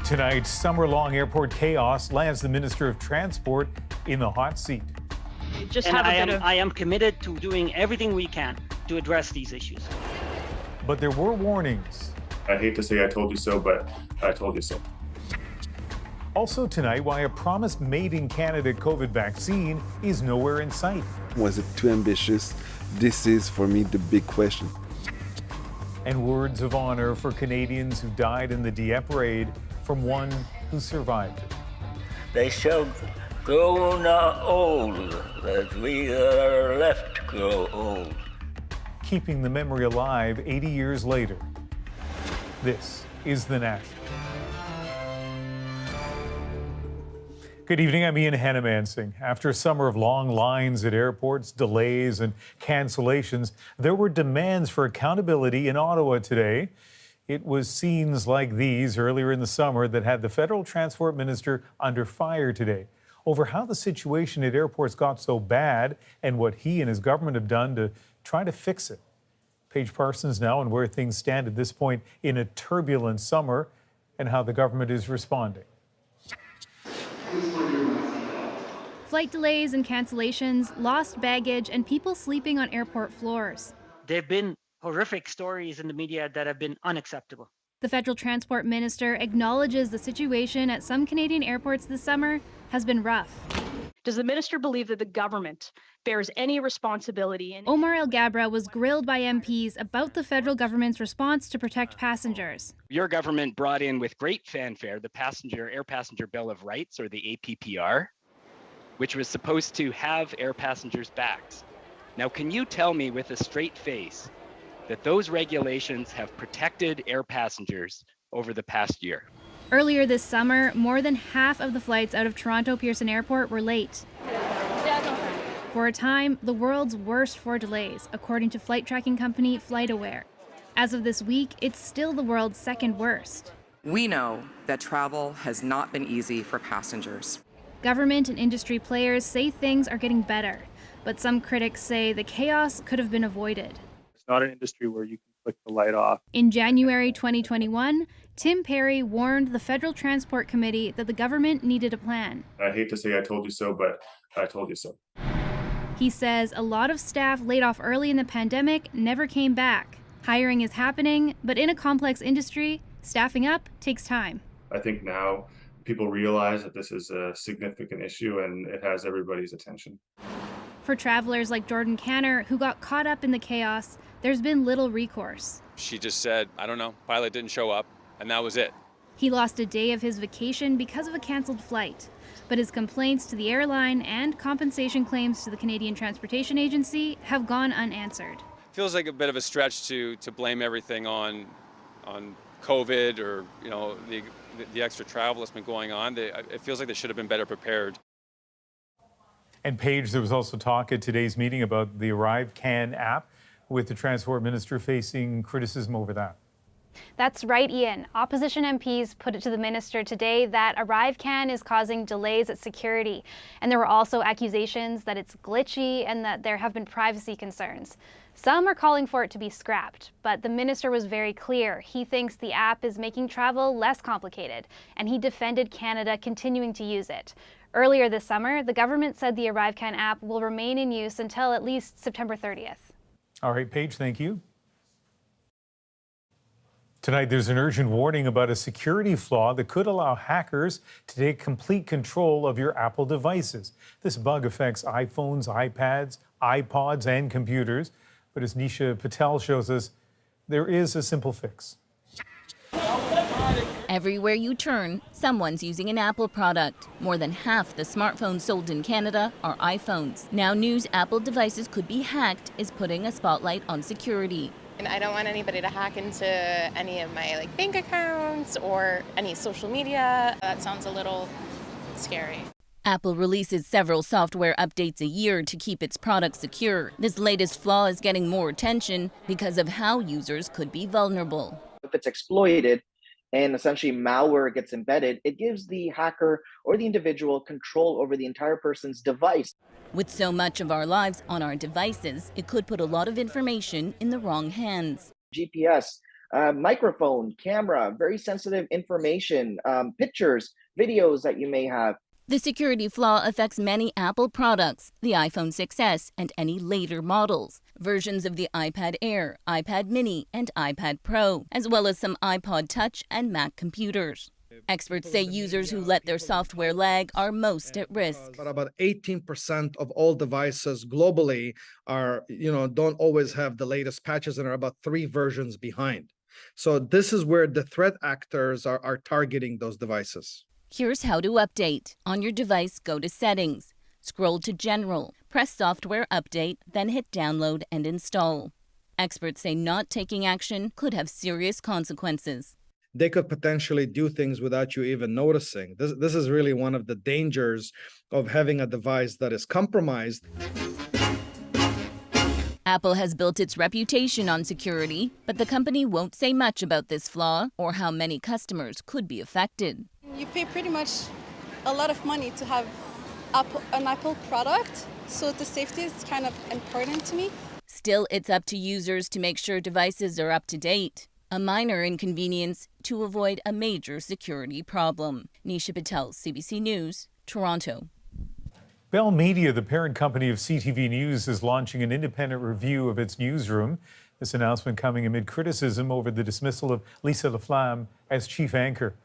Tonight, summer-long airport chaos lands the Minister of Transport in the hot seat. I am committed to doing everything we can to address these issues. But there were warnings. I hate to say I told you so, but I told you so. Also tonight, why a promised made-in-Canada COVID vaccine is nowhere in sight. Was it too ambitious? This is, for me, the big question. And words of honor for Canadians who died in the Dieppe Raid from one who survived it. They shall grow not old, as we are left grow old. Keeping the memory alive 80 years later. This is The National. Good evening, I'm Ian Hanomansing. After a summer of long lines at airports, delays and cancellations, there were demands for accountability in Ottawa today. It was scenes like these earlier in the summer that had the federal transport minister under fire today over how the situation at airports got so bad and what he and his government have done to try to fix it. Paige Parsons now on where things stand at this point in a turbulent summer and how the government is responding. Flight delays and cancellations, lost baggage, and people sleeping on airport floors. There have been horrific stories in the media that have been unacceptable. The federal transport minister acknowledges the situation at some Canadian airports this summer has been rough. Does the minister believe that the government bears any responsibility? Omar El Gabra was grilled by MPs about the federal government's response to protect passengers. Your government brought in with great fanfare the Air Passenger Bill of Rights, or the APPR, which was supposed to have air passengers' backs. Now, can you tell me with a straight face that those regulations have protected air passengers over the past year? Earlier this summer, more than half of the flights out of Toronto Pearson Airport were late. For a time, the world's worst for delays, according to flight tracking company FlightAware. As of this week, it's still the world's second worst. We know that travel has not been easy for passengers. Government and industry players say things are getting better, but some critics say the chaos could have been avoided. It's not an industry where you can flick the light off. In January 2021, Tim Perry warned the Federal Transport Committee that the government needed a plan. I hate to say I told you so, but I told you so. He says a lot of staff laid off early in the pandemic never came back. Hiring is happening, but in a complex industry, staffing up takes time. I think now people realize that this is a significant issue and it has everybody's attention. For travelers like Jordan Canner, who got caught up in the chaos, there's been little recourse. She just said, I don't know, pilot didn't show up, and that was it. He lost a day of his vacation because of a canceled flight, but his complaints to the airline and compensation claims to the Canadian Transportation Agency have gone unanswered. Feels like a bit of a stretch to blame everything on COVID or the extra travel that's been going on. It feels like they should have been better prepared. And Paige, there was also talk at today's meeting about the ArriveCAN app, with the transport minister facing criticism over that. That's right, Ian. Opposition MPs put it to the minister today that ArriveCAN is causing delays at security. And there were also accusations that it's glitchy and that there have been privacy concerns. Some are calling for it to be scrapped, but the minister was very clear. He thinks the app is making travel less complicated, and he defended Canada continuing to use it. Earlier this summer, the government said the ArriveCAN app will remain in use until at least September 30th. All right, Paige, thank you. Tonight, there's an urgent warning about a security flaw that could allow hackers to take complete control of your Apple devices. This bug affects iPhones, iPads, iPods, and computers. But as Nisha Patel shows us, there is a simple fix. Everywhere you turn, someone's using an Apple product. More than half the smartphones sold in Canada are iPhones. Now news Apple devices could be hacked is putting a spotlight on security. And I don't want anybody to hack into any of my bank accounts or any social media. That sounds a little scary. Apple releases several software updates a year to keep its products secure. This latest flaw is getting more attention because of how users could be vulnerable. If it's exploited and essentially malware gets embedded, it gives the hacker or the individual control over the entire person's device. With so much of our lives on our devices, it could put a lot of information in the wrong hands. GPS microphone, camera, very sensitive information, pictures, videos that you may have. The security flaw affects many Apple products, the iPhone 6s and any later models, versions of the iPad Air, iPad Mini, and iPad Pro, as well as some iPod Touch and Mac computers. Experts say users who let their software lag are most at risk. But about 18% of all devices globally are, don't always have the latest patches and are about 3 versions behind. So this is where the threat actors are targeting those devices. Here's how to update. On your device, go to Settings, scroll to General, press Software Update, then hit Download and Install. Experts say not taking action could have serious consequences. They could potentially do things without you even noticing. This is really one of the dangers of having a device that is compromised. Apple has built its reputation on security, but the company won't say much about this flaw or how many customers could be affected. You pay pretty much a lot of money to have an Apple product, so the safety is kind of important to me. Still, it's up to users to make sure devices are up to date. A minor inconvenience to avoid a major security problem. Nisha Patel, CBC News, Toronto. Bell Media, the parent company of CTV News, is launching an independent review of its newsroom. This announcement coming amid criticism over the dismissal of Lisa LaFlamme as chief anchor.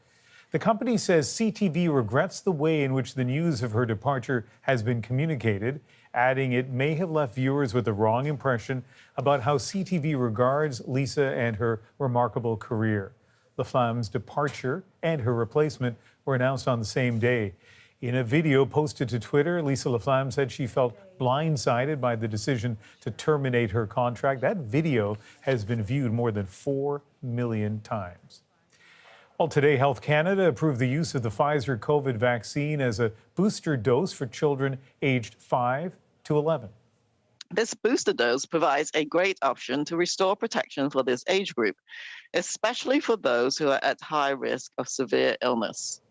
The company says CTV regrets the way in which the news of her departure has been communicated, adding it may have left viewers with the wrong impression about how CTV regards Lisa and her remarkable career. LaFlamme's departure and her replacement were announced on the same day. In a video posted to Twitter, Lisa LaFlamme said she felt blindsided by the decision to terminate her contract. That video has been viewed more than 4 million times. Well, today, Health Canada approved the use of the Pfizer COVID vaccine as a booster dose for children aged 5 to 11. This booster dose provides a great option to restore protection for this age group, especially for those who are at high risk of severe illness.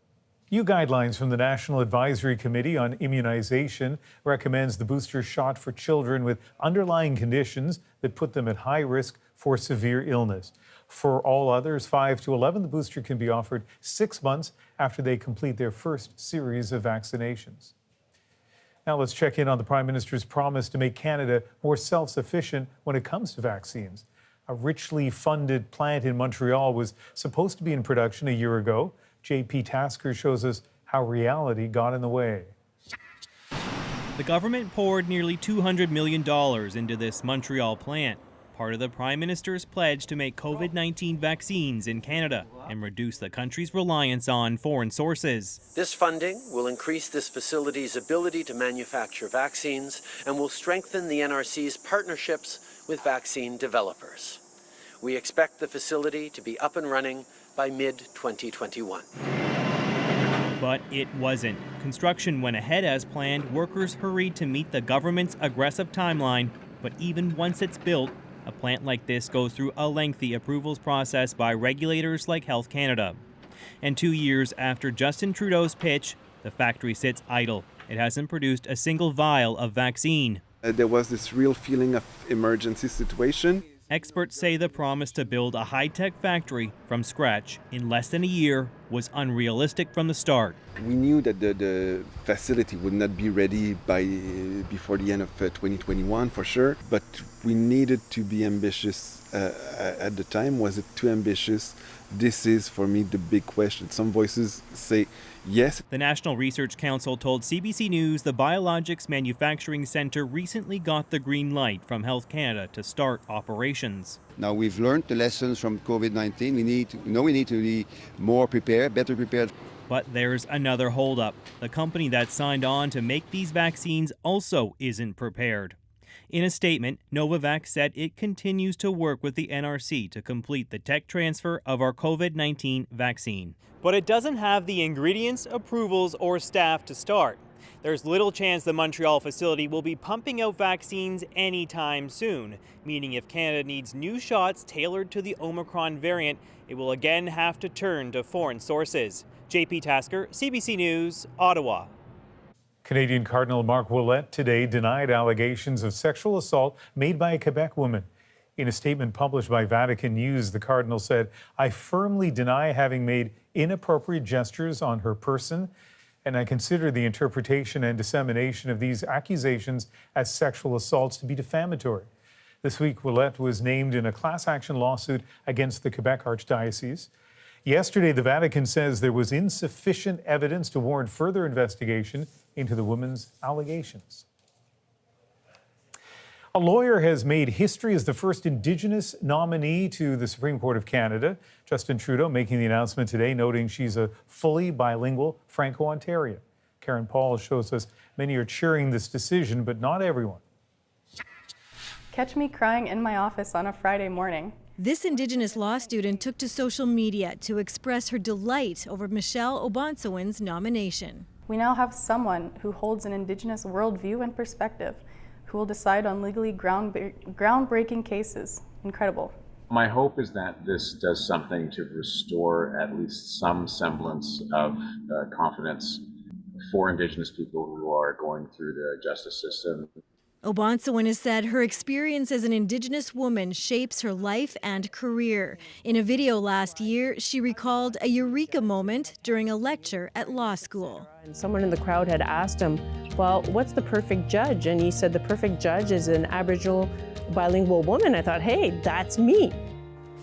New guidelines from the National Advisory Committee on Immunization recommends the booster shot for children with underlying conditions that put them at high risk for severe illness. For all others, 5 to 11, the booster can be offered 6 months after they complete their first series of vaccinations. Now let's check in on the Prime Minister's promise to make Canada more self-sufficient when it comes to vaccines. A richly funded plant in Montreal was supposed to be in production a year ago. JP Tasker shows us how reality got in the way. The government poured nearly $200 million into this Montreal plant, part of the Prime Minister's pledge to make COVID-19 vaccines in Canada and reduce the country's reliance on foreign sources. This funding will increase this facility's ability to manufacture vaccines and will strengthen the NRC's partnerships with vaccine developers. We expect the facility to be up and running by mid-2021. But it wasn't. Construction went ahead as planned. Workers hurried to meet the government's aggressive timeline. But even once it's built, a plant like this goes through a lengthy approvals process by regulators like Health Canada. And 2 years after Justin Trudeau's pitch, the factory sits idle. It hasn't produced a single vial of vaccine. There was this real feeling of emergency situation. Experts say the promise to build a high-tech factory from scratch in less than a year was unrealistic from the start. We knew that the facility would not be ready before the end of 2021 for sure, but we needed to be ambitious at the time. Was it too ambitious? This is, for me, the big question. Some voices say yes. The National Research Council told CBC News the Biologics Manufacturing Centre recently got the green light from Health Canada to start operations. Now we've learned the lessons from COVID-19. We need to be more prepared, better prepared. But there's another holdup. The company that signed on to make these vaccines also isn't prepared. In a statement, Novavax said it continues to work with the NRC to complete the tech transfer of our COVID-19 vaccine. But it doesn't have the ingredients, approvals, or staff to start. There's little chance the Montreal facility will be pumping out vaccines anytime soon, meaning if Canada needs new shots tailored to the Omicron variant, it will again have to turn to foreign sources. JP Tasker, CBC News, Ottawa. Canadian Cardinal Marc Ouellet today denied allegations of sexual assault made by a Quebec woman. In a statement published by Vatican News, the Cardinal said, "I firmly deny having made inappropriate gestures on her person, and I consider the interpretation and dissemination of these accusations as sexual assaults to be defamatory." This week, Ouellette was named in a class action lawsuit against the Quebec Archdiocese. Yesterday, the Vatican says there was insufficient evidence to warrant further investigation into the woman's allegations. A lawyer has made history as the first Indigenous nominee to the Supreme Court of Canada. Justin Trudeau making the announcement today, noting she's a fully bilingual Franco-Ontarian. Karen Paul shows us many are cheering this decision, but not everyone. Catch me crying in my office on a Friday morning. This Indigenous law student took to social media to express her delight over Michelle Obansowin's nomination. We now have someone who holds an Indigenous worldview and perspective, who will decide on legally groundbreaking cases. Incredible. My hope is that this does something to restore at least some semblance of confidence for Indigenous people who are going through the justice system. Obansowin has said her experience as an Indigenous woman shapes her life and career. In a video last year, she recalled a eureka moment during a lecture at law school. And someone in the crowd had asked him, well, what's the perfect judge? And he said, the perfect judge is an Aboriginal bilingual woman. I thought, hey, that's me.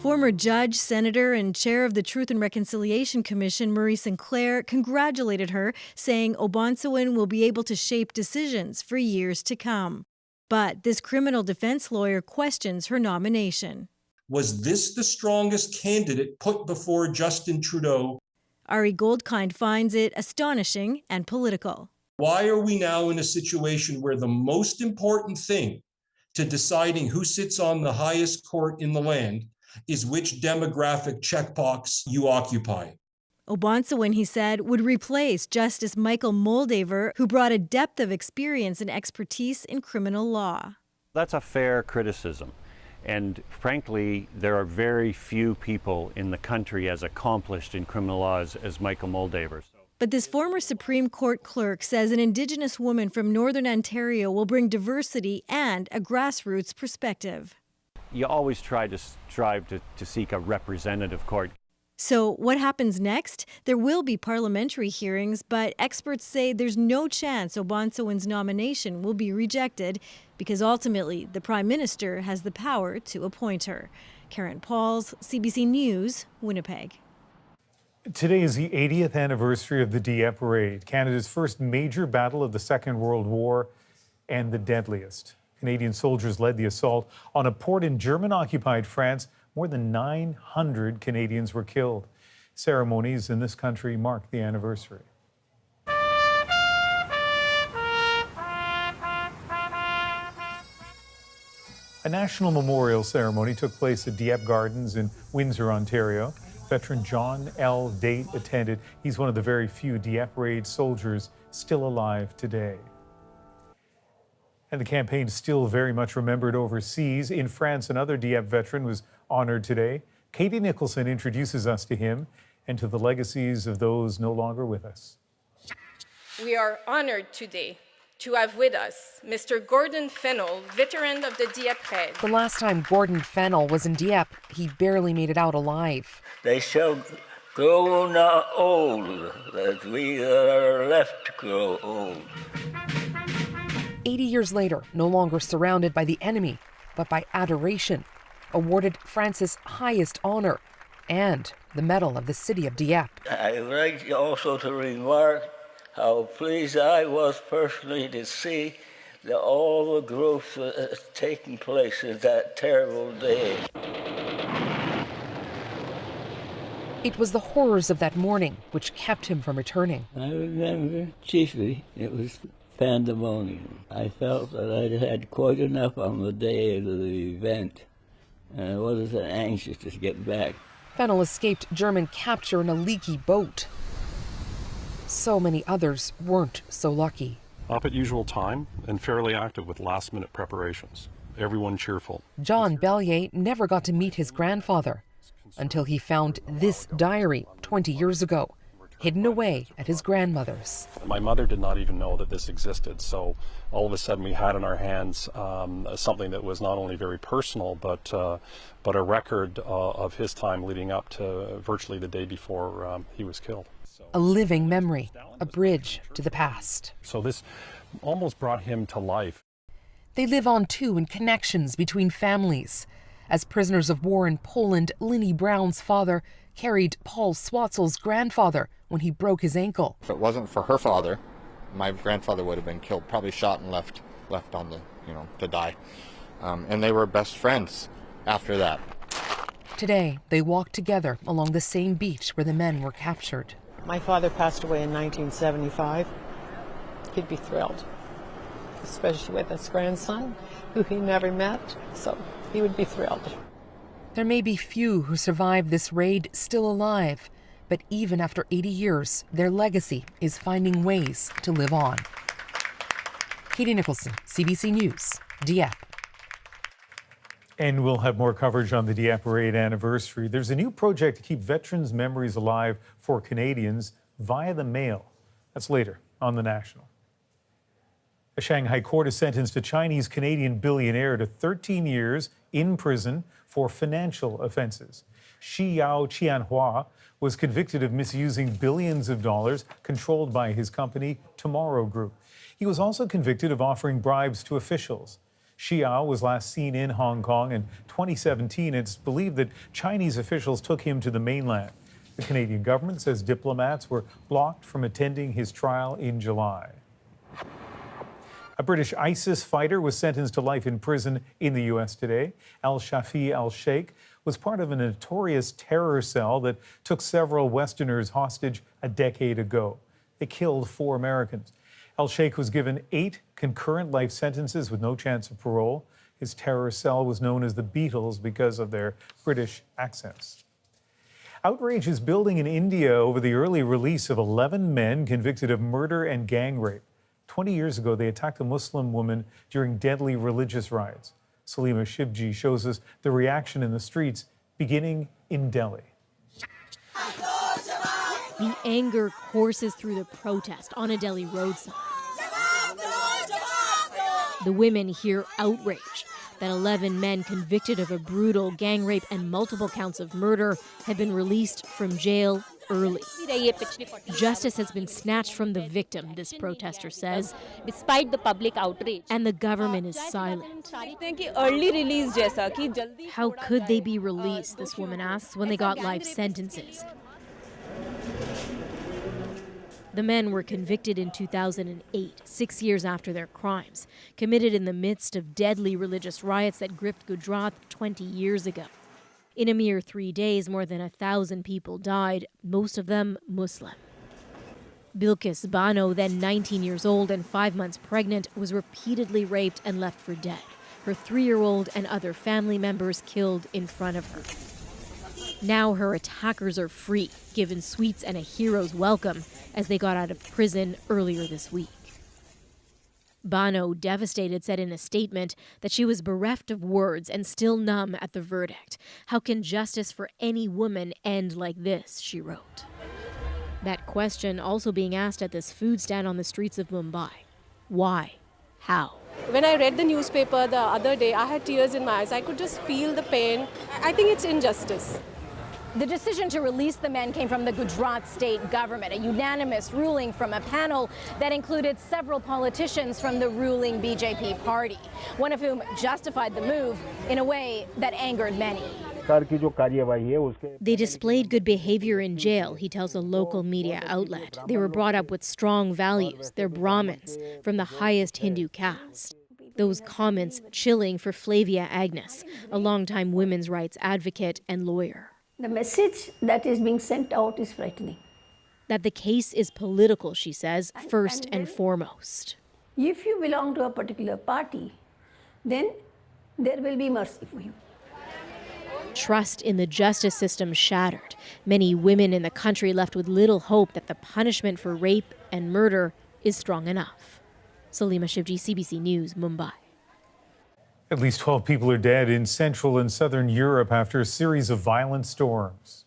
Former judge, senator, and chair of the Truth and Reconciliation Commission, Marie Sinclair, congratulated her, saying Obansowin will be able to shape decisions for years to come. But this criminal defense lawyer questions her nomination. Was this the strongest candidate put before Justin Trudeau? Ari Goldkind finds it astonishing and political. Why are we now in a situation where the most important thing to deciding who sits on the highest court in the land is which demographic checkbox you occupy? Obansowin, he said, would replace Justice Michael Moldaver, who brought a depth of experience and expertise in criminal law. That's a fair criticism. And frankly, there are very few people in the country as accomplished in criminal law as Michael Moldaver. But this former Supreme Court clerk says an Indigenous woman from Northern Ontario will bring diversity and a grassroots perspective. You always strive to seek a representative court. So what happens next? There will be parliamentary hearings, but experts say there's no chance Obansowin's nomination will be rejected because ultimately the Prime Minister has the power to appoint her. Karen Pauls, CBC News, Winnipeg. Today is the 80th anniversary of the Dieppe Raid, Canada's first major battle of the Second World War and the deadliest. Canadian soldiers led the assault on a port in German-occupied France. More than 900 Canadians were killed. Ceremonies in this country mark the anniversary. A national memorial ceremony took place at Dieppe Gardens in Windsor, Ontario. Veteran John L. Date attended. He's one of the very few Dieppe Raid soldiers still alive today. And the campaign is still very much remembered overseas. In France, another Dieppe veteran was honored today. Katie Nicholson introduces us to him and to the legacies of those no longer with us. We are honored today to have with us Mr. Gordon Fennell, veteran of the Dieppe Raid. The last time Gordon Fennell was in Dieppe, he barely made it out alive. They shall grow not old, as we are left grow old. 80 years later, no longer surrounded by the enemy, but by adoration, awarded France's highest honor and the Medal of the City of Dieppe. I would like also to remark how pleased I was personally to see all the growth taking place at that terrible day. It was the horrors of that morning which kept him from returning. I remember chiefly it was pandemonium. I felt that I had quite enough on the day of the event, and I wasn't anxious to get back. Fennell escaped German capture in a leaky boat. So many others weren't so lucky. Up at usual time and fairly active with last-minute preparations. Everyone cheerful. John Bellier never got to meet his grandfather until he found this diary 20 years ago. hidden away at his grandmother's. My mother did not even know that this existed, so all of a sudden we had in our hands something that was not only very personal, but a record of his time leading up to virtually the day before he was killed. A living memory, a bridge to the past. So this almost brought him to life. They live on too in connections between families. As prisoners of war in Poland, Linny Brown's father carried Paul Swatzel's grandfather when he broke his ankle. If it wasn't for her father, my grandfather would have been killed, probably shot and left on the, to die. And they were best friends after that. Today, they walk together along the same beach where the men were captured. My father passed away in 1975. He'd be thrilled, especially with his grandson, who he never met, so he would be thrilled. There may be few who survived this raid still alive, but even after 80 years, their legacy is finding ways to live on. Katie Nicholson, CBC News, Dieppe. And we'll have more coverage on the Dieppe Raid anniversary. There's a new project to keep veterans' memories alive for Canadians via the mail. That's later on The National. A Shanghai court has sentenced a Chinese-Canadian billionaire to 13 years in prison for financial offenses. Xiyao Qianhua was convicted of misusing billions of dollars controlled by his company, Tomorrow Group. He was also convicted of offering bribes to officials. Xiyao was last seen in Hong Kong in 2017. It's believed that Chinese officials took him to the mainland. The Canadian government says diplomats were blocked from attending his trial in July. A British ISIS fighter was sentenced to life in prison in the U.S. today. Al-Shafi al-Sheikh was part of a notorious terror cell that took several Westerners hostage a decade ago. They killed 4 Americans. Al-Sheikh was given 8 concurrent life sentences with no chance of parole. His terror cell was known as the Beatles because of their British accents. Outrage is building in India over the early release of 11 men convicted of murder and gang rape. 20 years ago, they attacked a Muslim woman during deadly religious riots. Salima Shivji shows us the reaction in the streets, beginning in Delhi. The anger courses through the protest on a Delhi roadside. The women hear outraged that 11 men convicted of a brutal gang rape and multiple counts of murder had been released from jail early. Justice has been snatched from the victim, this protester says, despite the public outrage. And the government is silent. Early release How could they be released, this woman asks, when they got life sentences? The men were convicted in 2008, 6 years after their crimes, committed in the midst of deadly religious riots that gripped Gujarat 20 years ago. In a mere 3 days, more than 1,000 people died, most of them Muslim. Bilkis Bano, then 19 years old and 5 months pregnant, was repeatedly raped and left for dead. Her 3-year-old and other family members killed in front of her. Now her attackers are free, given sweets and a hero's welcome as they got out of prison earlier this week. Bano, devastated, said in a statement that she was bereft of words and still numb at the verdict. How can justice for any woman end like this, she wrote. That question also being asked at this food stand on the streets of Mumbai. Why? How? When I read the newspaper the other day, I had tears in my eyes. I could just feel the pain. I think it's injustice. The decision to release the men came from the Gujarat state government, a unanimous ruling from a panel that included several politicians from the ruling BJP party, one of whom justified the move in a way that angered many. They displayed good behavior in jail, he tells a local media outlet. They were brought up with strong values. They're Brahmins, from the highest Hindu caste. Those comments chilling for Flavia Agnes, a longtime women's rights advocate and lawyer. The message that is being sent out is frightening. That the case is political, she says, first and foremost. If you belong to a particular party, then there will be mercy for you. Trust in the justice system shattered. Many women in the country left with little hope that the punishment for rape and murder is strong enough. Salima Shivji, CBC News, Mumbai. At least 12 people are dead in Central and Southern Europe after a series of violent storms.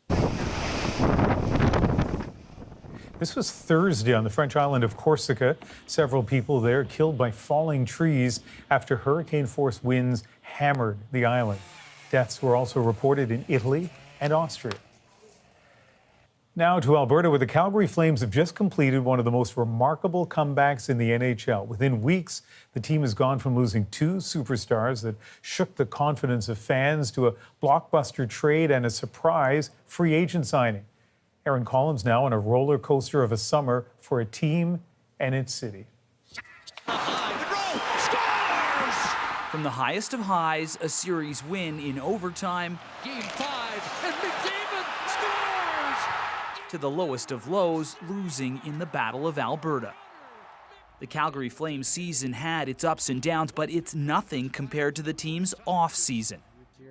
This was Thursday on the French island of Corsica. Several people there killed by falling trees after hurricane-force winds hammered the island. Deaths were also reported in Italy and Austria. Now to Alberta, where the Calgary Flames have just completed one of the most remarkable comebacks in the NHL. Within weeks, the team has gone from losing two superstars that shook the confidence of fans to a blockbuster trade and a surprise free agent signing. Aaron Collins now on a roller coaster of a summer for a team and its city. From the highest of highs, a series win in overtime. Game 5, and McDavid scores! To the lowest of lows, losing in the Battle of Alberta. The Calgary Flames season had its ups and downs, but it's nothing compared to the team's off-season.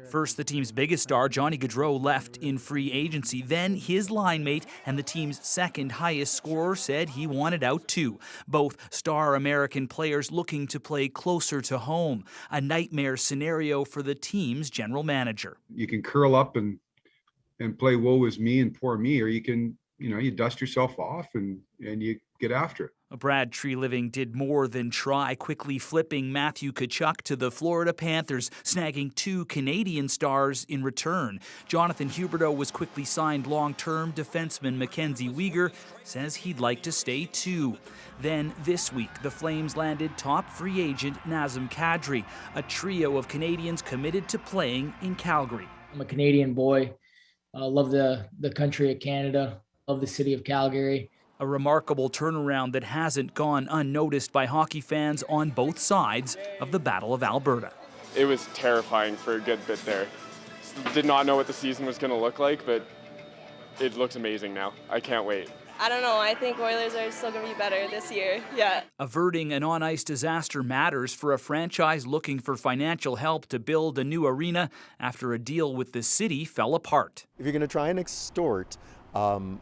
First, the team's biggest star, Johnny Gaudreau, left in free agency. Then his line mate and the team's second highest scorer said he wanted out too. Both star American players looking to play closer to home. A nightmare scenario for the team's general manager. You can curl up and play woe is me and poor me, or you can, you dust yourself off and you get after it. Brad Treliving did more than try, quickly flipping Matthew Tkachuk to the Florida Panthers, snagging two Canadian stars in return. Jonathan Huberdeau was quickly signed long-term. Defenseman Mackenzie Weegar says he'd like to stay too. Then this week, the Flames landed top free agent Nazem Kadri, a trio of Canadians committed to playing in Calgary. I'm a Canadian boy. I love the country of Canada, love the city of Calgary. A remarkable turnaround that hasn't gone unnoticed by hockey fans on both sides of the Battle of Alberta. It was terrifying for a good bit there. Did not know what the season was going to look like, but it looks amazing now. I can't wait. I don't know. I think Oilers are still going to be better this year. Yeah. Averting an on-ice disaster matters for a franchise looking for financial help to build a new arena after a deal with the city fell apart. If you're going to try and extort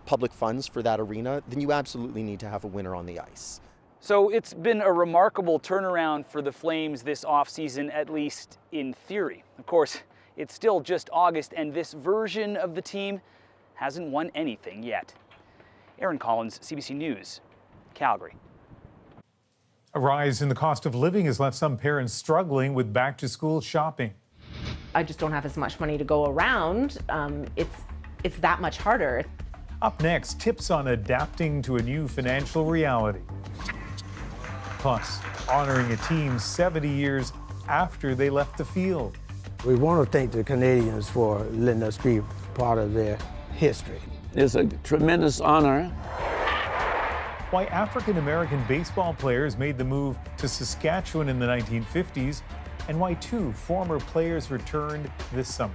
public funds for that arena, then you absolutely need to have a winner on the ice. So it's been a remarkable turnaround for the Flames this offseason, at least in theory. Of course, it's still just August, and this version of the team hasn't won anything yet. Aaron Collins, CBC News, Calgary. A rise in the cost of living has left some parents struggling with back-to-school shopping. I just don't have as much money to go around. It's that much harder. Up next, tips on adapting to a new financial reality. Plus, honoring a team 70 years after they left the field. We want to thank the Canadians for letting us be part of their history. It's a tremendous honor. Why African-American baseball players made the move to Saskatchewan in the 1950s, and why two former players returned this summer.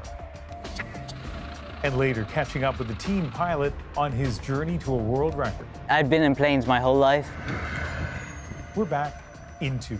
And later, catching up with the team pilot on his journey to a world record. I've been in planes my whole life. We're back in 2.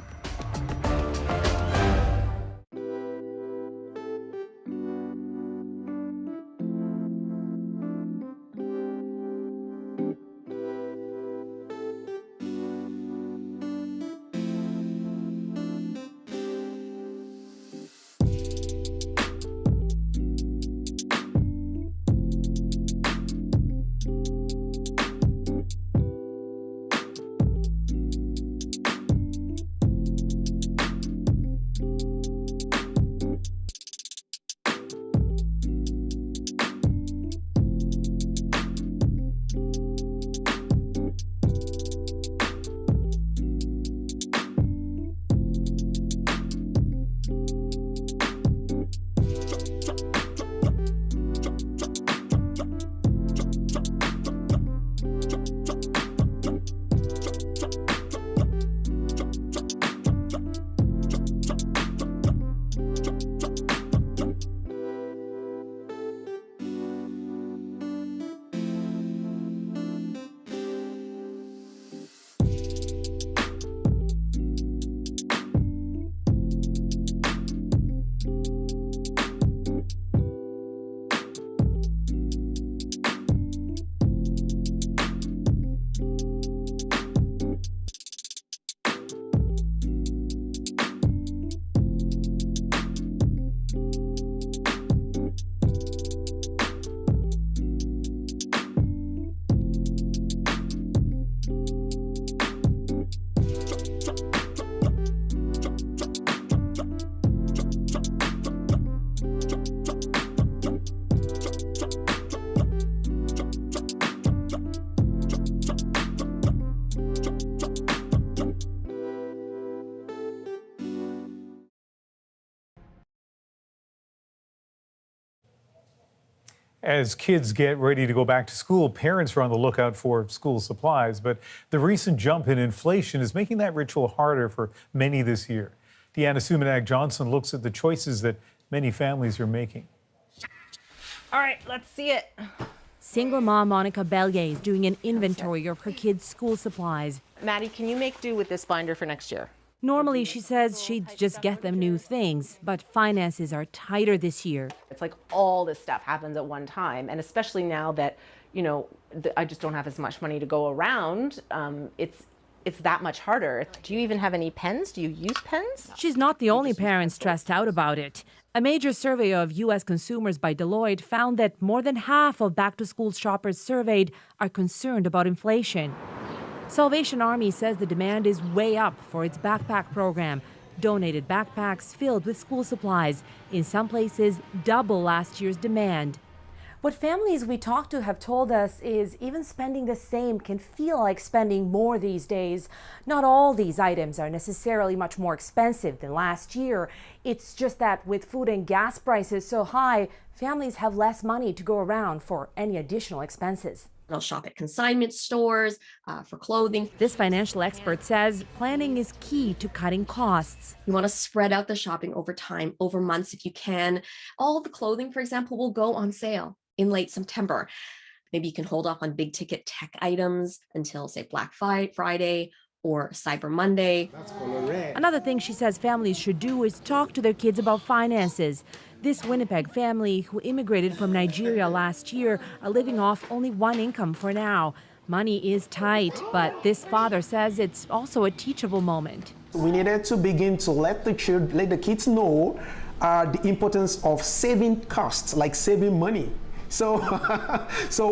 As kids get ready to go back to school, parents are on the lookout for school supplies, but the recent jump in inflation is making that ritual harder for many this year. Deanna Johnson looks at the choices that many families are making. All right, let's see it. Single mom Monica Bellier is doing an inventory of her kids' school supplies. Maddie, can you make do with this binder for next year? Normally, she says she'd just get them new things, but finances are tighter this year. It's like all this stuff happens at one time, and especially now that, you know, I just don't have as much money to go around, it's that much harder. Do you even have any pens? Do you use pens? She's not the only parent stressed out about it. A major survey of U.S. consumers by Deloitte found that more than half of back-to-school shoppers surveyed are concerned about inflation. Salvation Army says the demand is way up for its backpack program. Donated backpacks filled with school supplies. In some places, double last year's demand. What families we talk to have told us is even spending the same can feel like spending more these days. Not all these items are necessarily much more expensive than last year. It's just that with food and gas prices so high, families have less money to go around for any additional expenses. They'll shop at consignment stores for clothing. This financial expert says planning is key to cutting costs. You want to spread out the shopping over time, over months if you can. All of the clothing, for example, will go on sale in late September. Maybe you can hold off on big ticket tech items until, say, Black Friday or Cyber Monday. Another thing she says families should do is talk to their kids about finances. This Winnipeg family, who immigrated from Nigeria last year, are living off only one income for now. Money is tight, but this father says it's also a teachable moment. We needed to begin to let the kids know the importance of saving costs, like saving money. So,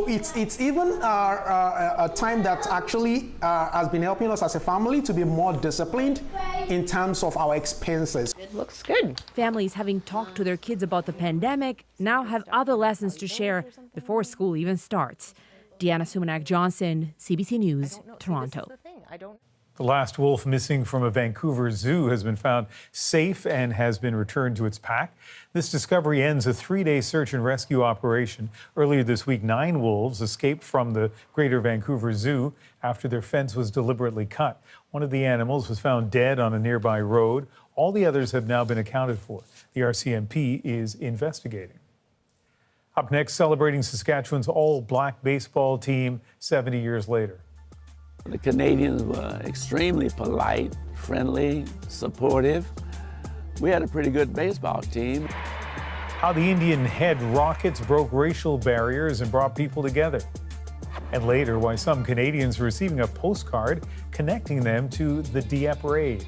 it's even a time that actually has been helping us as a family to be more disciplined in terms of our expenses. It looks good. Families having talked to their kids about the pandemic now have other lessons to share before school even starts. Deanna Johnson, CBC News, Toronto. The last wolf missing from a Vancouver zoo has been found safe and has been returned to its pack. This discovery ends a 3-day search and rescue operation. Earlier this week, 9 wolves escaped from the Greater Vancouver Zoo after their fence was deliberately cut. One of the animals was found dead on a nearby road. All the others have now been accounted for. The RCMP is investigating. Up next, celebrating Saskatchewan's all-black baseball team 70 years later. The Canadians were extremely polite, friendly, supportive. We had a pretty good baseball team. How the Indian Head Rockets broke racial barriers and brought people together. And later, why some Canadians are receiving a postcard connecting them to the Dieppe Raid.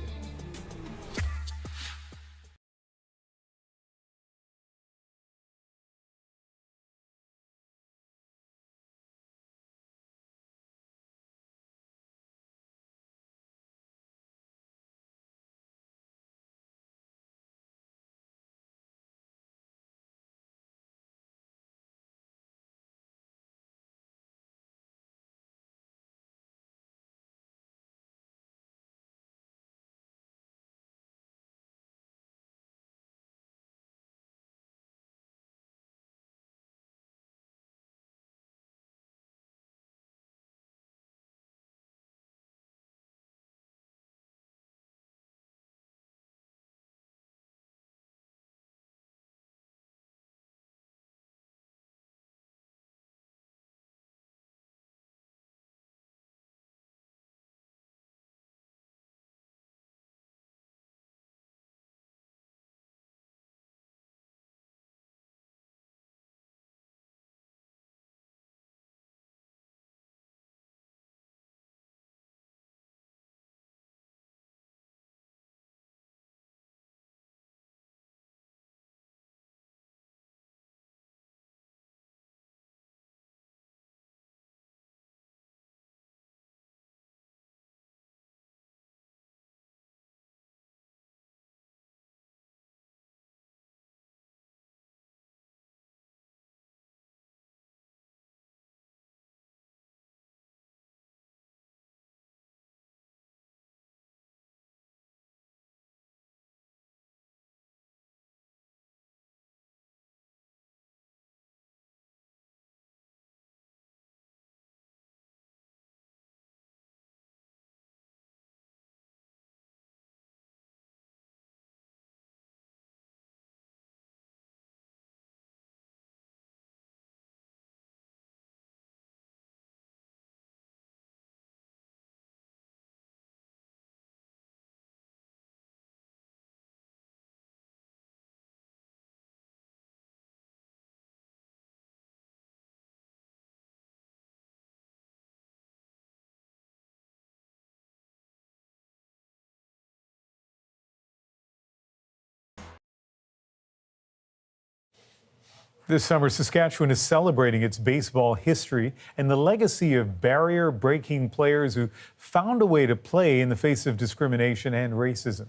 This summer, Saskatchewan is celebrating its baseball history and the legacy of barrier-breaking players who found a way to play in the face of discrimination and racism.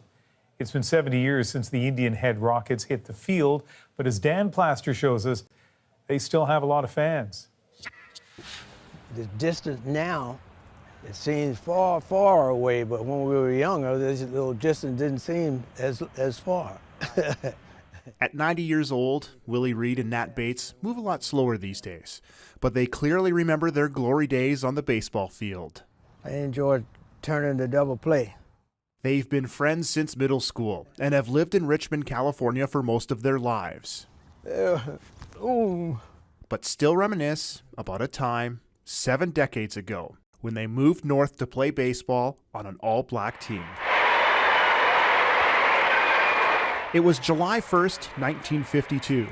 It's been 70 years since the Indian Head Rockets hit the field, but as Dan Plaster shows us, they still have a lot of fans. The distance now, it seems far, far away, but when we were younger, this little distance didn't seem as far. At 90 years old, Willie Reed and Nat Bates move a lot slower these days, but they clearly remember their glory days on the baseball field. I enjoyed turning the double play. They've been friends since middle school and have lived in Richmond, California for most of their lives. But still reminisce about a time 7 decades ago when they moved north to play baseball on an all-black team. It was July 1st, 1952.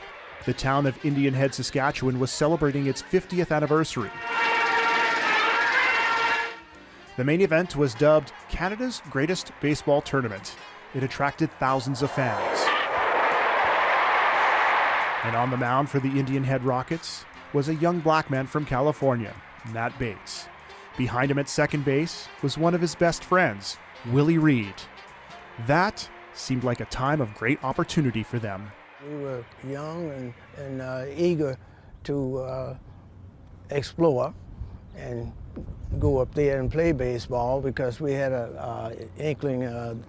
The town of Indian Head, Saskatchewan was celebrating its 50th anniversary. The main event was dubbed Canada's Greatest Baseball Tournament. It attracted thousands of fans. And on the mound for the Indian Head Rockets was a young black man from California, Nat Bates. Behind him at second base was one of his best friends, Willie Reed. That seemed like a time of great opportunity for them. We were young and eager to explore and go up there and play baseball because we had an inkling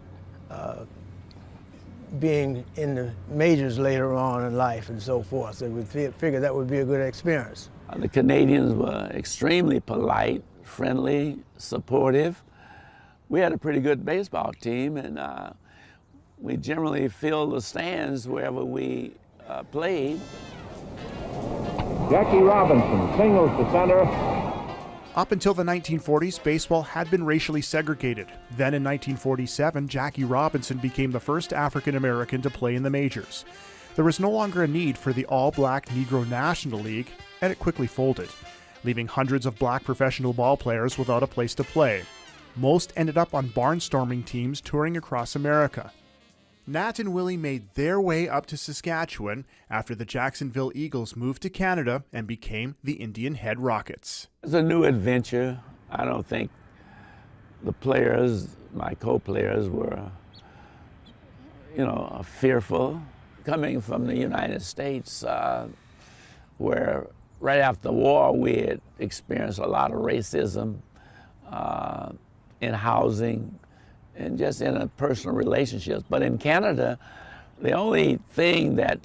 being in the majors later on in life and so forth. So we figured that would be a good experience. The Canadians were extremely polite, friendly, supportive. We had a pretty good baseball team, and we generally filled the stands wherever we played. Jackie Robinson singles to center. Up until the 1940s, baseball had been racially segregated. Then in 1947, Jackie Robinson became the first African American to play in the majors. There was no longer a need for the all-black Negro National League, and it quickly folded, leaving hundreds of black professional ball players without a place to play. Most ended up on barnstorming teams touring across America. Nat and Willie made their way up to Saskatchewan after the Jacksonville Eagles moved to Canada and became the Indian Head Rockets. It's a new adventure. I don't think the players, my co-players, were, fearful. Coming from the United States, where right after the war we had experienced a lot of racism in housing, and just in personal relationships. But in Canada, the only thing that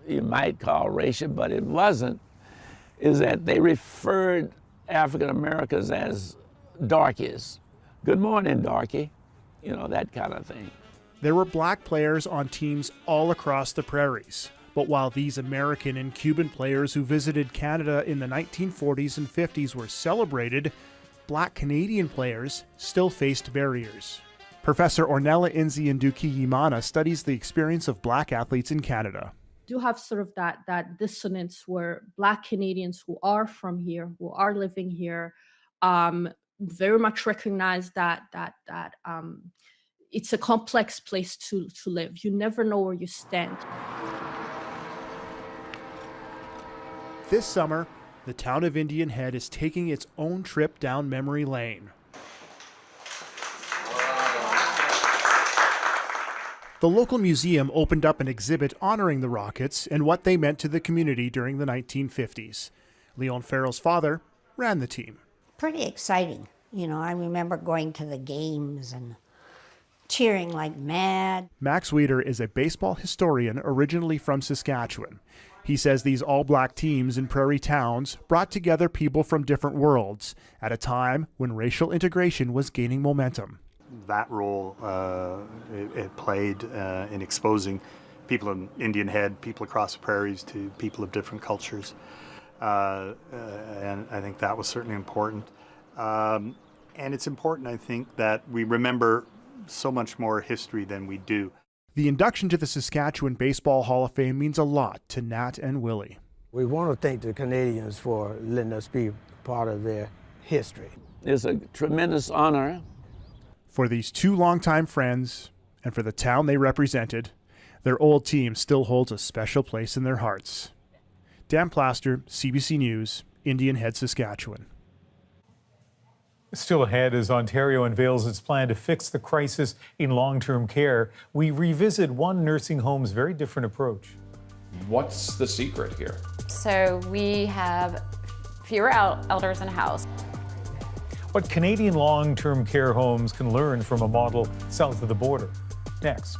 you might call racial, but it wasn't, is that they referred African Americans as darkies. Good morning, darky. That kind of thing. There were black players on teams all across the prairies. But while these American and Cuban players who visited Canada in the 1940s and 50s were celebrated, black Canadian players still faced barriers. Professor Ornella Nzianduki-Yimana studies the experience of black athletes in Canada. Do have sort of that dissonance where black Canadians who are from here, who are living here, very much recognize that it's a complex place to live. You never know where you stand. This summer, the town of Indian Head is taking its own trip down memory lane. The local museum opened up an exhibit honoring the Rockets and what they meant to the community during the 1950s. Leon Farrell's father ran the team. Pretty exciting. I remember going to the games and cheering like mad. Max Weider is a baseball historian originally from Saskatchewan. He says these all-black teams in prairie towns brought together people from different worlds at a time when racial integration was gaining momentum. That role it played in exposing people in Indian Head, people across the prairies, to people of different cultures. And I think that was certainly important. And it's important, I think, that we remember so much more history than we do. The induction to the Saskatchewan Baseball Hall of Fame means a lot to Nat and Willie. We want to thank the Canadians for letting us be part of their history. It's a tremendous honor. For these two longtime friends and for the town they represented, their old team still holds a special place in their hearts. Dan Plaster, CBC News, Indian Head, Saskatchewan. Still ahead, as Ontario unveils its plan to fix the crisis in long-term care, we revisit one nursing home's very different approach. What's the secret here? So we have fewer elders in a house. What Canadian long-term care homes can learn from a model south of the border. Next.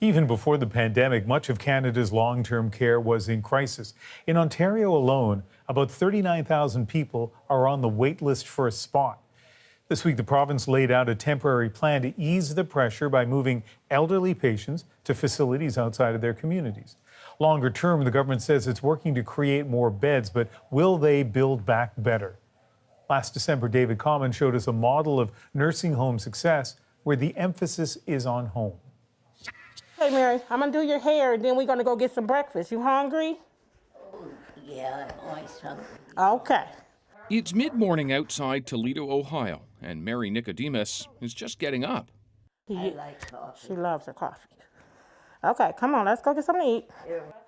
Even before the pandemic, much of Canada's long-term care was in crisis. In Ontario alone, about 39,000 people are on the wait list for a spot. This week, the province laid out a temporary plan to ease the pressure by moving elderly patients to facilities outside of their communities. Longer term, the government says it's working to create more beds, but will they build back better? Last December, David Common showed us a model of nursing home success where the emphasis is on home. Hey, Mary, I'm gonna do your hair, and then we're gonna go get some breakfast. You hungry? Yeah, I'm always hungry. Okay. It's mid-morning outside Toledo, Ohio, and Mary Nicodemus is just getting up. I like coffee. She loves her coffee. Okay, come on, let's go get something to eat.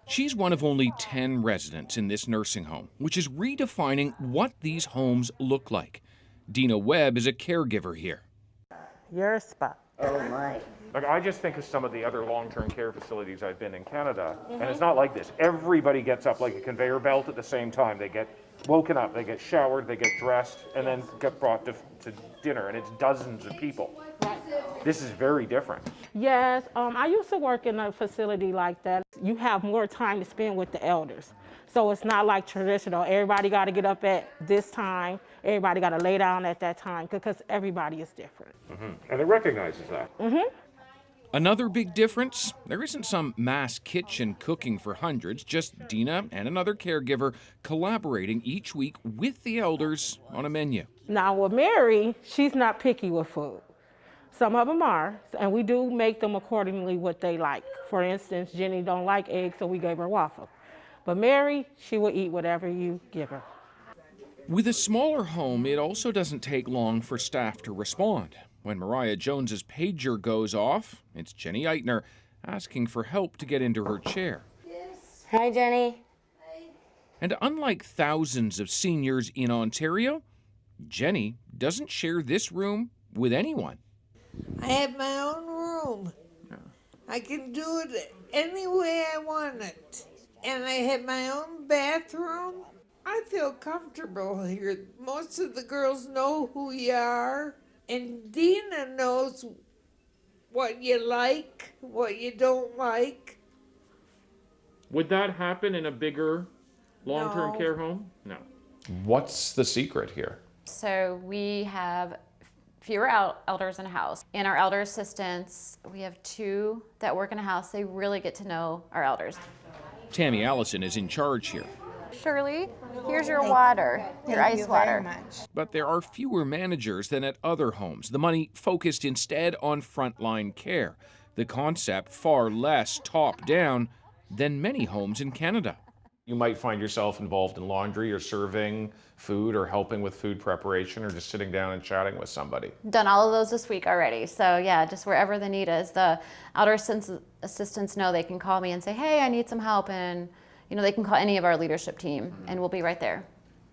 She's one of only 10 residents in this nursing home, which is redefining what these homes look like. Dina Webb is a caregiver here. Your spot. Oh, my. Like, I just think of some of the other long-term care facilities I've been in Canada, and it's not like this. Everybody gets up like a conveyor belt at the same time. They get woken up, they get showered, they get dressed, and then get brought to dinner, and it's dozens of people. This is very different. Yes, I used to work in a facility like that. You have more time to spend with the elders. So it's not like traditional, everybody got to get up at this time, everybody got to lay down at that time, because everybody is different. And it recognizes that. Another big difference, there isn't some mass kitchen cooking for hundreds, just Dina and another caregiver collaborating each week with the elders on a menu. Now with Mary, she's not picky with food. Some of them are, and we do make them accordingly what they like. For instance, Jenny don't like eggs, so we gave her waffle. But Mary, she will eat whatever you give her. With a smaller home, it also doesn't take long for staff to respond. When Mariah Jones's pager goes off, it's Jenny Eitner asking for help to get into her chair. Yes. Hi, Jenny. And unlike thousands of seniors in Ontario, Jenny doesn't share this room with anyone. I have my own room. I can do it any way I want it. And I have my own bathroom. I feel comfortable here. Most of the girls know who you are. And Dina knows what you like, what you don't like. Would that happen in a bigger long-term care home? No. What's the secret here? So we have fewer elders in a house. In our elder assistants, we have 2 that work in a house. They really get to know our elders. Tammy Allison is in charge here. Shirley, here's your water, your ice water. But there are fewer managers than at other homes. The money focused instead on frontline care. The concept far less top-down than many homes in Canada. You might find yourself involved in laundry or serving food or helping with food preparation or just sitting down and chatting with somebody. Done all of those this week already. So yeah, just wherever the need is. The elder assistants know they can call me and say, hey, I need some help. And they can call any of our leadership team and we'll be right there.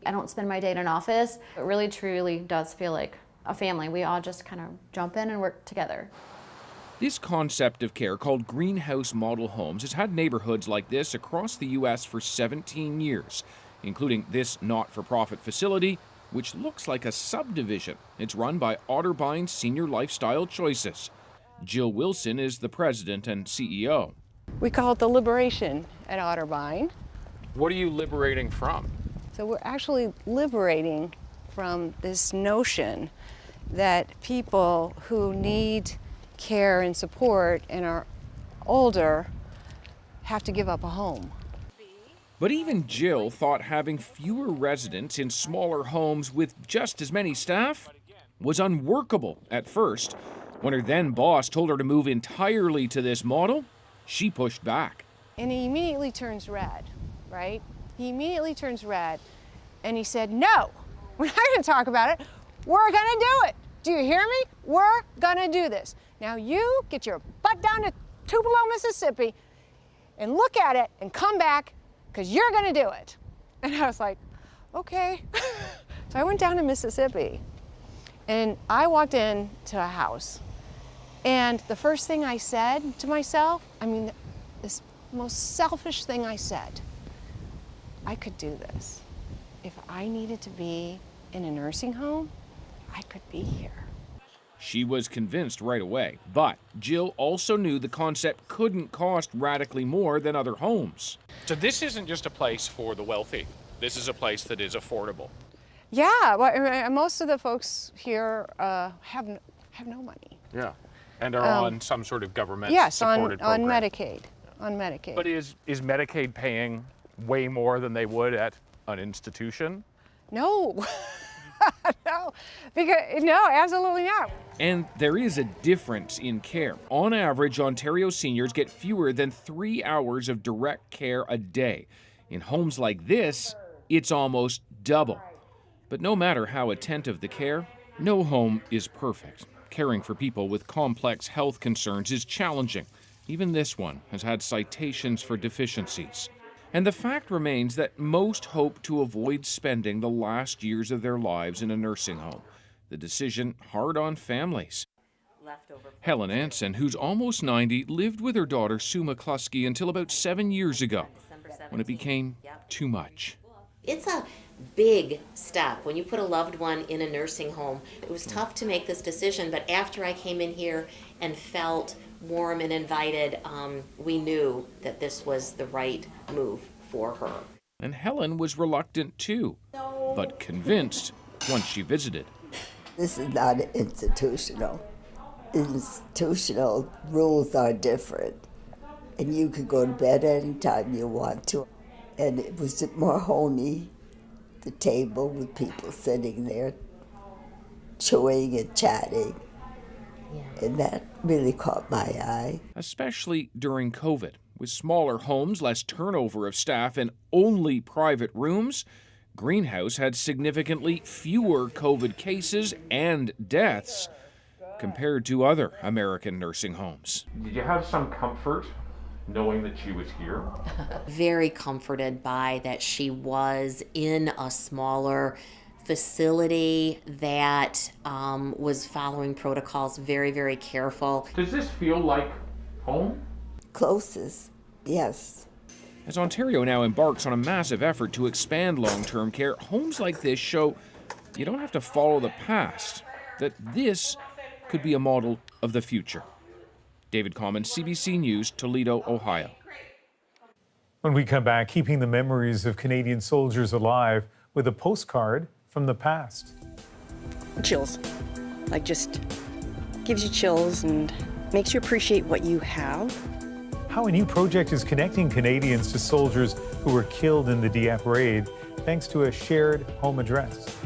I don't spend my day in an office. It really, truly does feel like a family. We all just kind of jump in and work together. This concept of care, called greenhouse model homes, has had neighborhoods like this across the U.S. for 17 years, including this not-for-profit facility, which looks like a subdivision. It's run by Otterbein Senior Lifestyle Choices. Jill Wilson is the president and CEO. We call it the liberation at Otterbein. What are you liberating from? So we're actually liberating from this notion that people who need care and support and are older have to give up a home. But even Jill thought having fewer residents in smaller homes with just as many staff was unworkable at first. When her then boss told her to move entirely to this model, she pushed back. And he immediately turns red, right? He immediately turns red and he said, no, we're not gonna talk about it. We're gonna do it. Do you hear me? We're gonna do this. Now you get your butt down to Tupelo, Mississippi and look at it and come back because you're gonna do it. And I was like, okay. So I went down to Mississippi and I walked into a house and the first thing I said to myself, this most selfish thing I said, I could do this. If I needed to be in a nursing home, I could be here. She was convinced right away, but Jill also knew the concept couldn't cost radically more than other homes. So this isn't just a place for the wealthy. This is a place that is affordable. Yeah, well, most of the folks here have no money. Yeah, and are on some sort of government Yes, supported program. on Medicaid. On Medicaid. But is Medicaid paying way more than they would at an institution? No. No, absolutely not. And there is a difference in care. On average, Ontario seniors get fewer than 3 hours of direct care a day. In homes like this, it's almost double. But no matter how attentive the care, no home is perfect. Caring for people with complex health concerns is challenging. Even this one has had citations for deficiencies. And the fact remains that most hope to avoid spending the last years of their lives in a nursing home. The decision hard on families. Helen Anson, who's almost 90, lived with her daughter Sue McCluskey until about 7 years ago, when it became too much. It's a big step when you put a loved one in a nursing home. It was tough to make this decision, but after I came in here and felt warm and invited, we knew that this was the right move for her. And Helen was reluctant too, but convinced once she visited. This is not institutional. institutional rules are different, and you could go to bed anytime you want to. And it was more homey, the table with people sitting there chewing and chatting. And that really caught my eye. Especially during COVID. With smaller homes, less turnover of staff, and only private rooms, Greenhouse had significantly fewer COVID cases and deaths compared to other American nursing homes. Did you have some comfort knowing that she was here? Very comforted by that she was in a smaller facility that was following protocols, very, very careful. Does this feel like home? Closest, yes. As Ontario now embarks on a massive effort to expand long-term care, homes like this show you don't have to follow the past, that this could be a model of the future. David Common, CBC News, Toledo, Ohio. When we come back, keeping the memories of Canadian soldiers alive with a postcard from the past. Chills. Like, just gives you chills and makes you appreciate what you have. How a new project is connecting Canadians to soldiers who were killed in the Dieppe Raid thanks to a shared home address.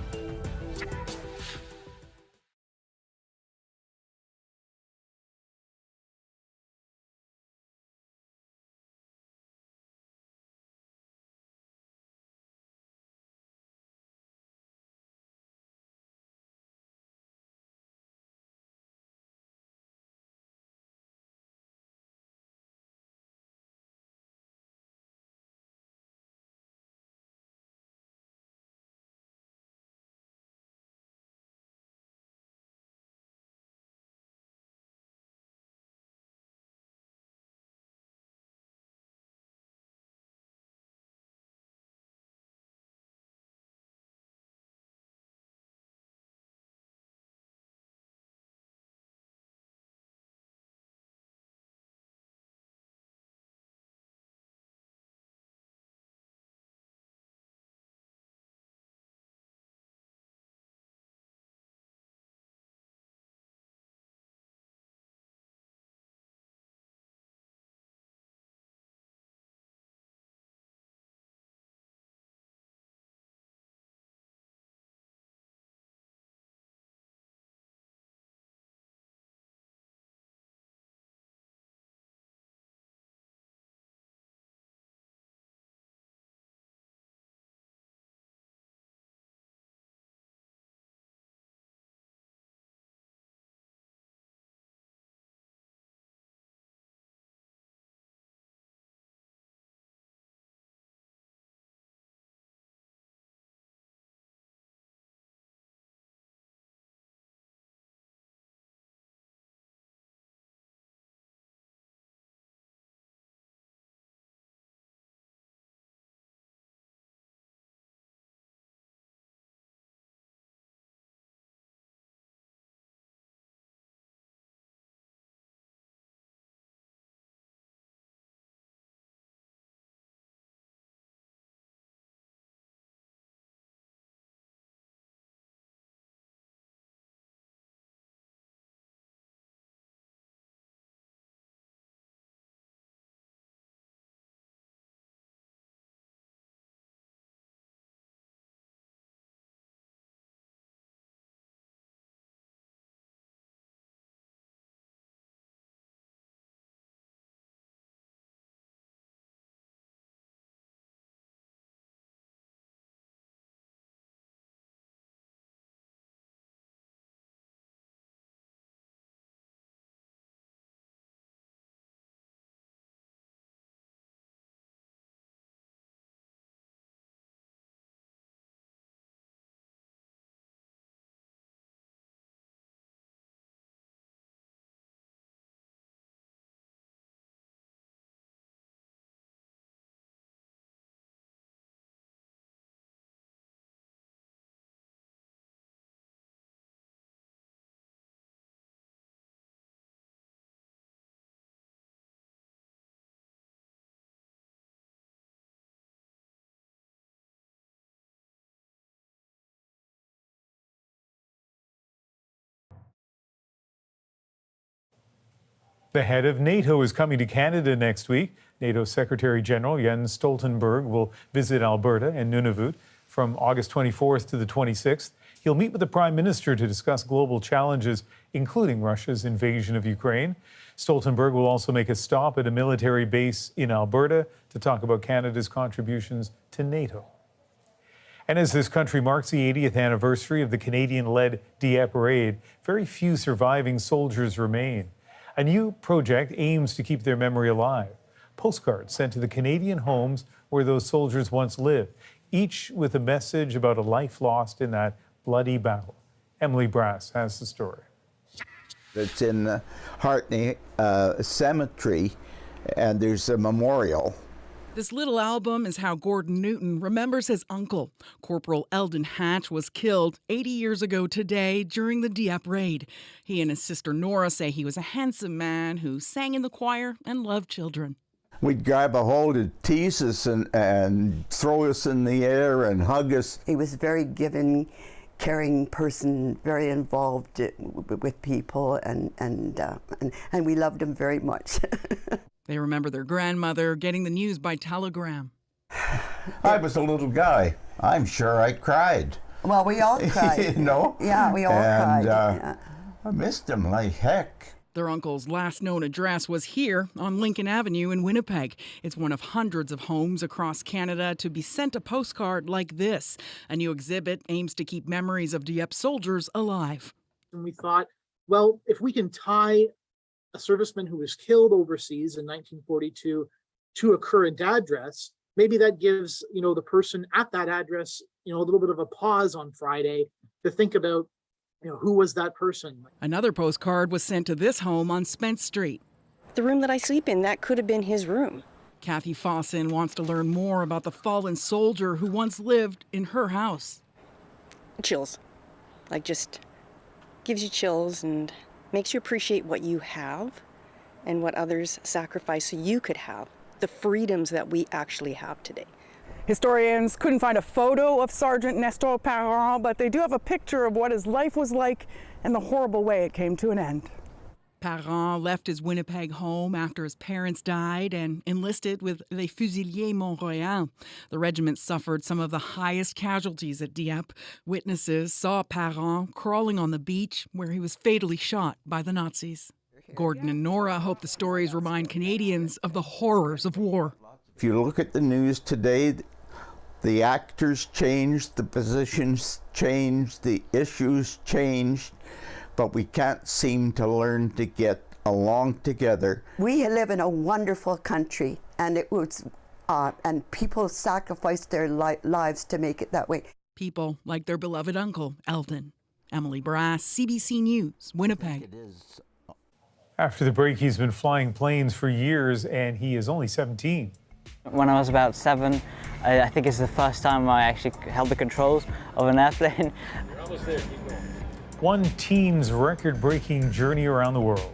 The head of NATO is coming to Canada next week. NATO Secretary General Jens Stoltenberg will visit Alberta and Nunavut from August 24th to the 26th. He'll meet with the Prime Minister to discuss global challenges, including Russia's invasion of Ukraine. Stoltenberg will also make a stop at a military base in Alberta to talk about Canada's contributions to NATO. And as this country marks the 80th anniversary of the Canadian-led Dieppe Raid, very few surviving soldiers remain. A new project aims to keep their memory alive. Postcards sent to the Canadian homes where those soldiers once lived, each with a message about a life lost in that bloody battle. Emily Brass has the story. It's in Hartney Cemetery, and there's a memorial. This little album is how Gordon Newton remembers his uncle. Corporal Eldon Hatch was killed 80 years ago today during the Dieppe Raid. He and his sister Nora say he was a handsome man who sang in the choir and loved children. We'd grab a hold and tease us and throw us in the air and hug us. He was a very giving, caring person, very involved with people, and we loved him very much. They remember their grandmother getting the news by telegram. I was a little guy. I'm sure I cried. Well, we all cried. You know? Yeah, we all cried. Yeah. I missed him like heck. Their uncle's last known address was here on Lincoln Avenue in Winnipeg. It's one of hundreds of homes across Canada to be sent a postcard like this. A new exhibit aims to keep memories of Dieppe soldiers alive. And we thought, well, if we can tie a serviceman who was killed overseas in 1942 to a current address, maybe that gives, the person at that address, a little bit of a pause on Friday to think about, who was that person? Another postcard was sent to this home on Spence Street. The room that I sleep in, that could have been his room. Kathy Fossin wants to learn more about the fallen soldier who once lived in her house. Chills. Just gives you chills and makes you appreciate what you have and what others sacrifice so you could have the freedoms that we actually have today. Historians couldn't find a photo of Sergeant Nestor Parent, but they do have a picture of what his life was like and the horrible way it came to an end. Parent left his Winnipeg home after his parents died and enlisted with Les Fusiliers Mont-Royal. The regiment suffered some of the highest casualties at Dieppe. Witnesses saw Parent crawling on the beach where he was fatally shot by the Nazis. Gordon and Nora hope the stories remind Canadians of the horrors of war. If you look at the news today, the actors changed, the positions changed, the issues changed, but we can't seem to learn to get along together. We live in a wonderful country, and it was, and people sacrificed their lives to make it that way. People like their beloved uncle, Eldon. Emily Brass, CBC News, Winnipeg. After the break, he's been flying planes for years, and he is only 17. When I was about 7, I think it's the first time I actually held the controls of an airplane. You're almost there, keep going. One teen's record-breaking journey around the world.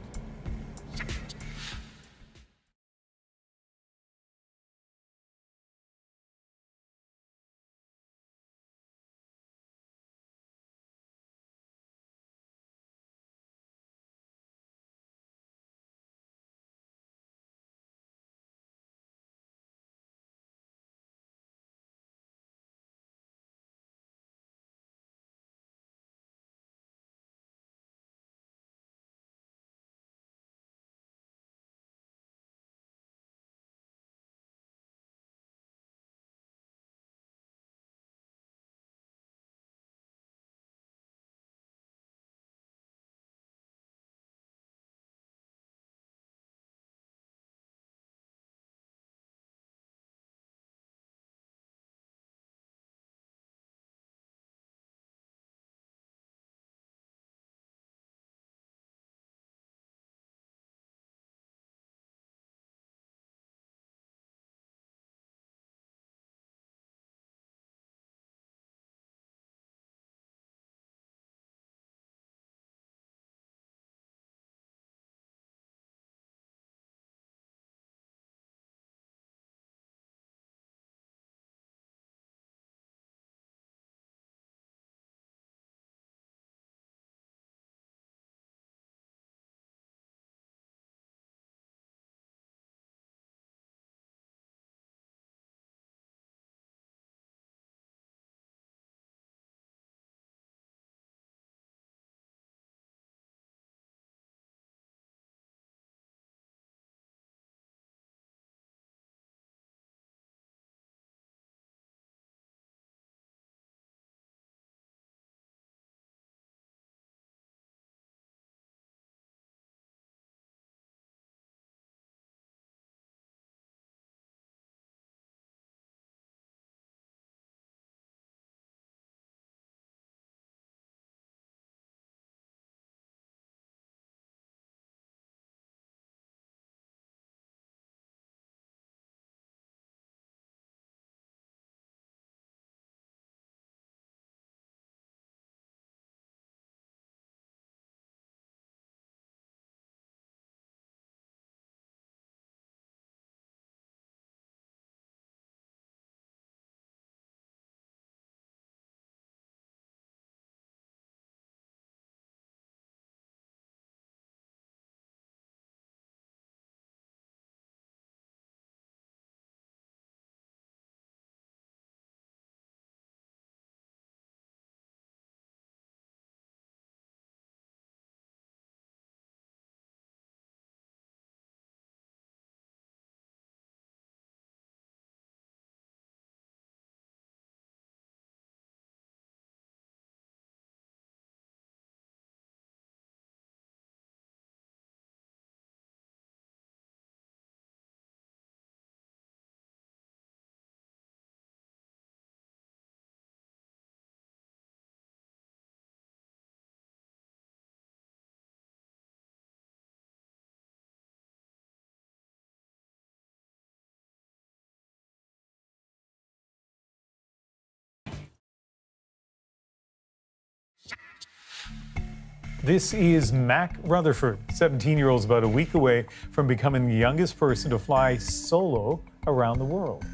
This is Mac Rutherford, 17-year-old, about a week away from becoming the youngest person to fly solo around the world.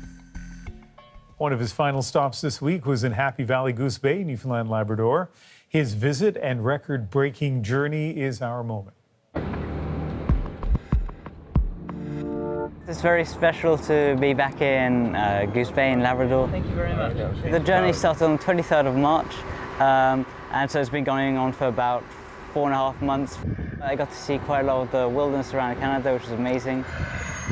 One of his final stops this week was in Happy Valley Goose Bay, Newfoundland, Labrador. His visit and record-breaking journey is our moment. It's very special to be back in Goose Bay in Labrador. Thank you very much. The journey started on the 23rd of March, and so it's been going on for about 4.5 months. I got to see quite a lot of the wilderness around Canada, which was amazing.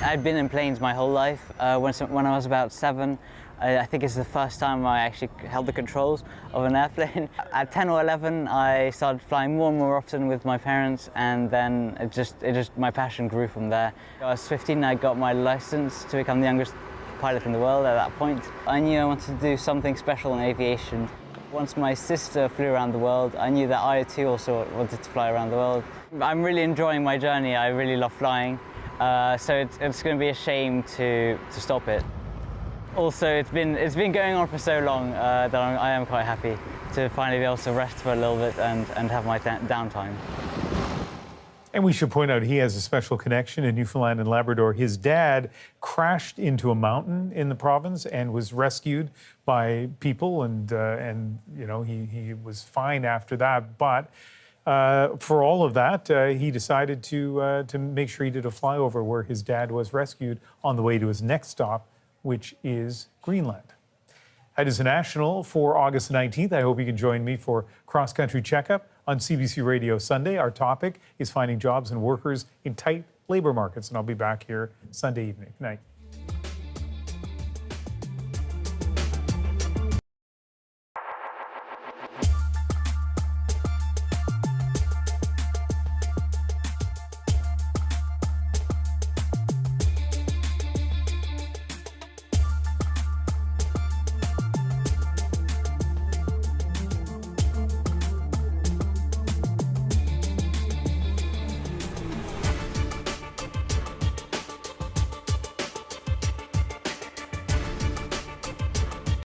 I'd been in planes my whole life. When I was about 7, I think it's the first time I actually held the controls of an airplane. At 10 or 11, I started flying more and more often with my parents, and then my passion grew from there. I was 15, I got my license to become the youngest pilot in the world at that point. I knew I wanted to do something special in aviation. Once my sister flew around the world, I knew that I too also wanted to fly around the world. I'm really enjoying my journey. I really love flying, so it's going to be a shame to stop it. Also, it's been going on for so long that I am quite happy to finally be able to rest for a little bit and have my downtime. And we should point out he has a special connection in Newfoundland and Labrador. His dad crashed into a mountain in the province and was rescued by people, and you know, he was fine after that. But for all of that, he decided to make sure he did a flyover where his dad was rescued on the way to his next stop, which is Greenland. That is a national for August 19th. I hope you can join me for Cross Country Checkup on CBC Radio Sunday. Our topic is finding jobs and workers in tight labor markets, and I'll be back here Sunday evening. Good night.